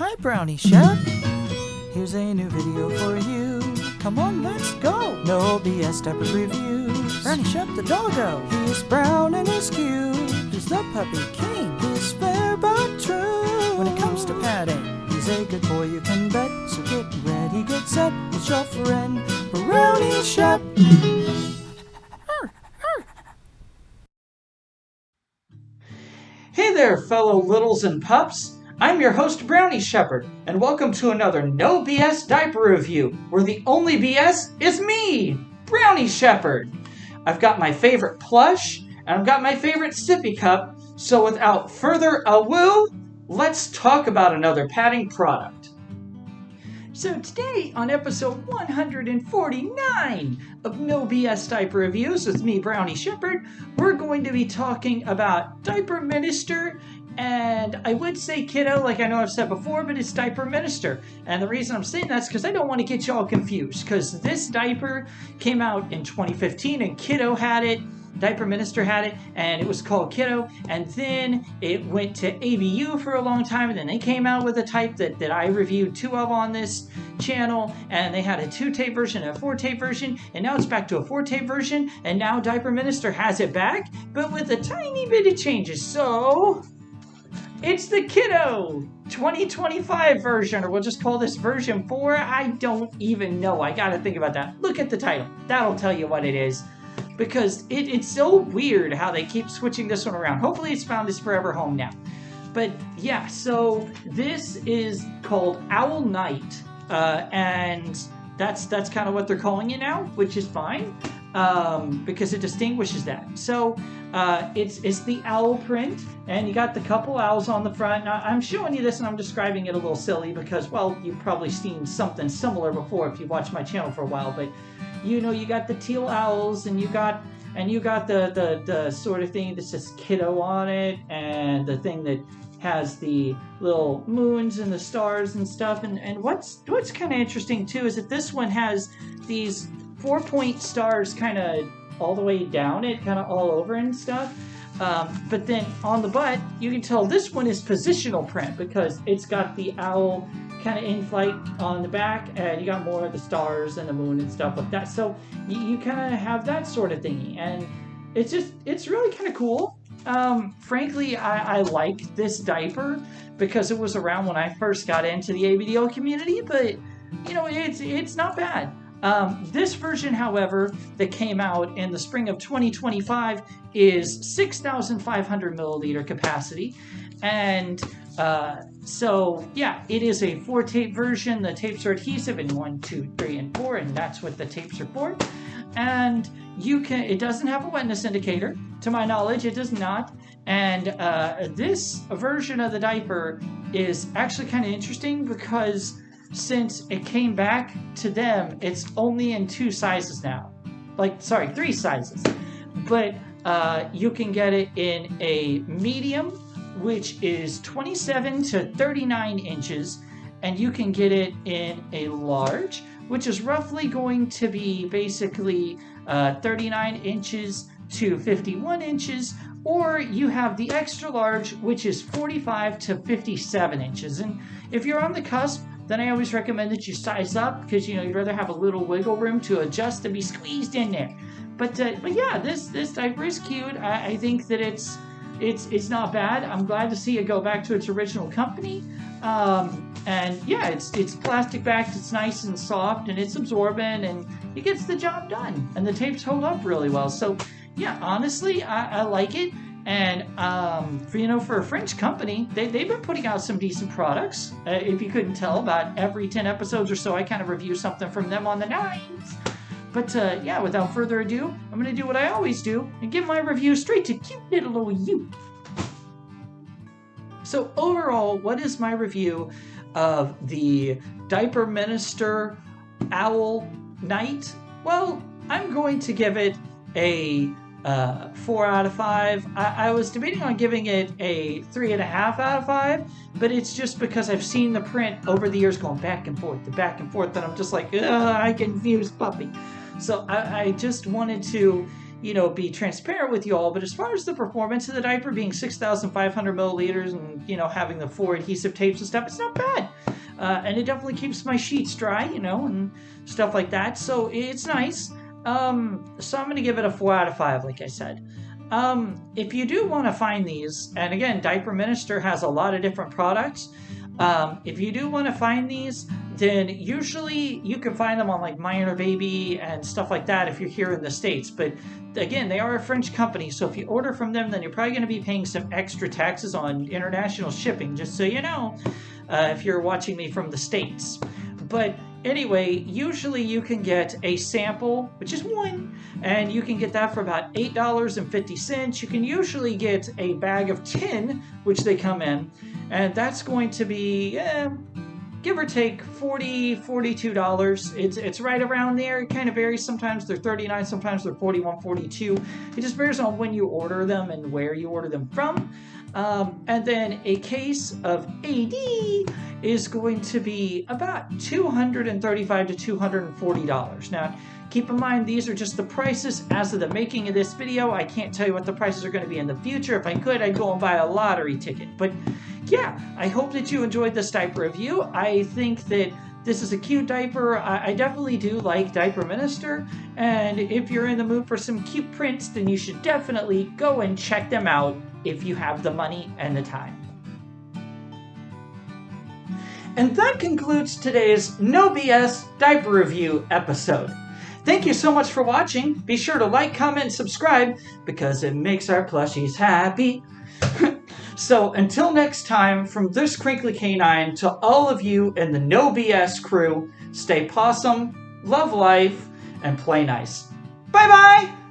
Hi Brownie, Shep. Here's a new video for you. Come on, let's go. No BS diaper reviews. Brownie Shep the doggo. He's brown and he's cute. He's the puppy king. He's fair but true. When it comes to padding, he's a good boy you can bet. So get ready, get set. It's your friend, Brownie Shep. Hey there, fellow littles and pups. I'm your host, Brownie Shepherd, and welcome to another No BS Diaper Review, where the only BS is me, Brownie Shepherd. I've got my favorite plush, and I've got my favorite sippy cup, so without further ado, let's talk about another padding product. So today, on episode 149 of No BS Diaper Reviews with me, Brownie Shepherd, we're going to be talking about Diaper Minister, and I would say Kiddo, like I know I've said before, but it's Diaper Minister. And the reason I'm saying that's because I don't want to get you all confused, because this diaper came out in 2015, and Kiddo had it, Diaper Minister had it, and it was called Kiddo, and then it went to ABU for a long time, and then they came out with a type that I reviewed 2 of on this channel, and they had a 2-tape version and a 4-tape version, and now it's back to a 4-tape version, and now Diaper Minister has it back, but with a tiny bit of changes. So it's the Kiddo 2025 version, or we'll just call this version 4. I don't even know. I gotta think about that. Look at the title. That'll tell you what it is. Because it's so weird how they keep switching this one around. Hopefully it's found its forever home now. But yeah, so this is called Owl Night. And that's kind of what they're calling it now, which is fine. Because it distinguishes that. So it's the owl print, and you got the couple owls on the front. Now, I'm showing you this and I'm describing it a little silly because, well, you've probably seen something similar before if you've watched my channel for a while, but you know, you got the teal owls, and you got the sort of thing that says Kiddo on it, and the thing that has the little moons and the stars and stuff. And what's kind of interesting too is that this one has these 4-point stars kind of all the way down it, kind of all over and stuff. But then on the butt, you can tell this one is positional print because it's got the owl kind of in flight on the back, and you got more of the stars and the moon and stuff like that. So you kind of have that sort of thingy, and it's really kind of cool. Frankly, I like this diaper because it was around when I first got into the ABDL community, but you know, it's not bad. This version, however, that came out in the spring of 2025 is 6,500 milliliter capacity, and so yeah, it is a 4-tape version. The tapes are adhesive in 1, 2, 3, and 4, and that's what the tapes are for. And it doesn't have a wetness indicator, to my knowledge, it does not. And this version of the diaper is actually kind of interesting because since it came back to them, it's only in 2 sizes now. 3 sizes. But you can get it in a medium, which is 27 to 39 inches, and you can get it in a large, which is roughly going to be basically 39 inches to 51 inches, or you have the extra large, which is 45 to 57 inches. And if you're on the cusp, then I always recommend that you size up because, you know, you'd rather have a little wiggle room to adjust and be squeezed in there. But yeah, this diaper is cute. I think that it's not bad. I'm glad to see it go back to its original company. And yeah, it's plastic backed, it's nice and soft, and it's absorbent, and it gets the job done. And the tapes hold up really well. So yeah, honestly, I like it. And for a French company, they've been putting out some decent products. If you couldn't tell, about every 10 episodes or so, I kind of review something from them on the 9s. But yeah, without further ado, I'm going to do what I always do and give my review straight to cute little old you. So overall, what is my review of the Diaper Minister Owl Night? Well, I'm going to give it a 4 out of 5. I was debating on giving it a 3.5 out of 5, but it's just because I've seen the print over the years going back and forth, and I'm just like, I confused puppy. So I just wanted to be transparent with you all, but as far as the performance of the diaper being 6,500 milliliters and, having the 4 adhesive tapes and stuff, it's not bad. And it definitely keeps my sheets dry, and stuff like that. So it's nice. So I'm going to give it a 4 out of 5, like I said. If you do want to find these, and again, Diaper Minister has a lot of different products. If you do want to find these, then usually you can find them on like My Inner Baby and stuff like that if you're here in the States. But again, they are a French company, so if you order from them, then you're probably going to be paying some extra taxes on international shipping, just so you know, if you're watching me from the States. But anyway, usually you can get a sample, which is 1, and you can get that for about $8.50. You can usually get a bag of 10, which they come in, and that's going to be, give or take $40, $42. It's right around there. It kind of varies. Sometimes they're $39, sometimes they're $41, $42. It just varies on when you order them and where you order them from. And then a case of AD is going to be about $235 to $240. Now, keep in mind, these are just the prices as of the making of this video. I can't tell you what the prices are going to be in the future. If I could, I'd go and buy a lottery ticket. But yeah, I hope that you enjoyed this diaper review. I think that this is a cute diaper. I definitely do like Diaper Minister. And if you're in the mood for some cute prints, then you should definitely go and check them out if you have the money and the time. And that concludes today's No BS Diaper Review episode. Thank you so much for watching. Be sure to like, comment, and subscribe because it makes our plushies happy. So until next time, from this crinkly canine to all of you in the No BS crew, stay possum, love life, and play nice. Bye-bye!